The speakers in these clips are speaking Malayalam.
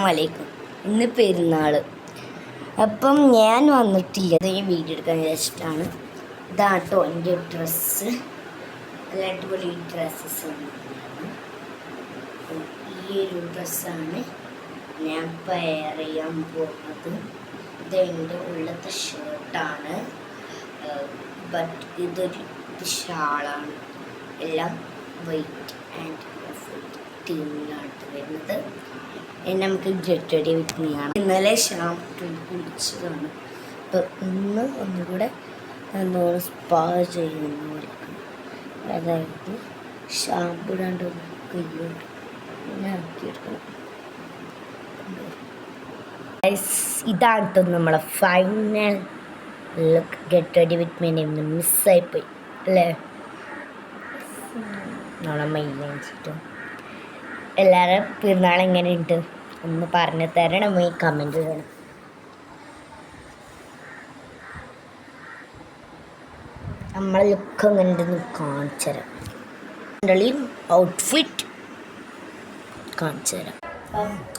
അസ്സലാമലൈക്കും. ഇന്ന് പെരുന്നാൾ. അപ്പം ഞാൻ വന്നിട്ടില്ല, ഈ വീഡിയോ എടുക്കാൻ വിചാരിച്ചിട്ടാണ്. ഇതാട്ടോ എൻ്റെ ഡ്രസ്സ്. നല്ല അടിപൊളി ഡ്രസ്സസ്. ഈ ഒരു ഡ്രസ്സാണ് ഞാൻ പെയർ ചെയ്യാൻ പോകുന്നത്. ഇതെൻ്റെ ഉള്ളത്തെ ഷർട്ടാണ്, ബട്ട് ഇതൊരു ഷാളാണ്. എല്ലാം വൈറ്റ് ആൻഡ് ടീമിലാണ് വരുന്നത്. നമുക്ക് ഗെറ്റ് റെഡി വിത്ത് മീ ആണ്. ഇന്നലെ ഷാമ്പു കുടിച്ചതാണ്. അപ്പം ഇന്ന് ഒന്നുകൂടെ എന്തോരം സ്പാ ചെയ്യുന്നവർക്ക്, അതായത് ഷാമ്പു ഇടാണ്ട് കയ്യോട്ട് ആക്കിയെടുക്കണം. ഇതാണ് കേട്ടോ നമ്മളെ final look. Get ready with me മിസ്സായിപ്പോയി അല്ലേ? നമ്മളെ മൈലൻസിട്ടും എല്ലാവരും പെരുന്നാൾ എങ്ങനെയുണ്ട് ഒന്ന് പറഞ്ഞു തരണം, ഈ കമൻറ്റ് ചെയ്യണം. നമ്മളെ ലുക്ക് എങ്ങനെ ഉണ്ടെന്ന് കാണിച്ചു തരാം. ഔട്ട്ഫിറ്റ് കാണിച്ചു തരാം.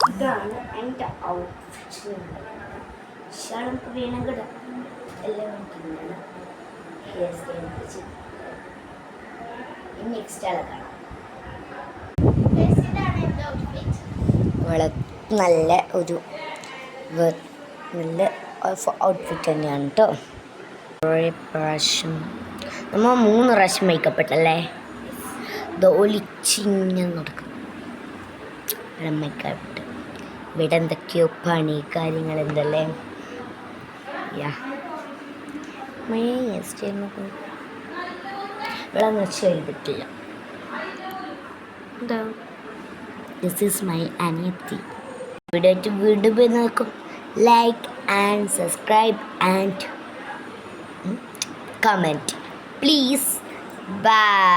ഇതാണ് എൻ്റെ ഔട്ട്ഫിറ്റ്. നമുക്ക് വേണം കിട എല്ലാം ഹെയർ സ്റ്റൈൽ നെക്സ്റ്റ് ആളെ കാണാം. നല്ല ഒരു നല്ല ഔട്ട്ഫിറ്റ് തന്നെയാണ് കേട്ടോ. കുറേ പ്രാവശ്യം നമ്മൾ 3 പ്രാവശ്യം മേക്കപ്പ് ഇട്ടല്ലേ, ഇത് ഒലിച്ചിങ്ങനെ നടക്കും മേക്കപ്പ് ഇട്ട്. ഇവിടെ എന്തൊക്കെയോ പണി കാര്യങ്ങൾ എന്തല്ലേ. ഇവിടെ ചെയ്തിട്ടില്ല. എന്താ, ദിസ് ഈസ് മൈ അനിയത്തി. വീഡിയോ വീണ്ടും നോക്കും. Like and subscribe and comment please. By.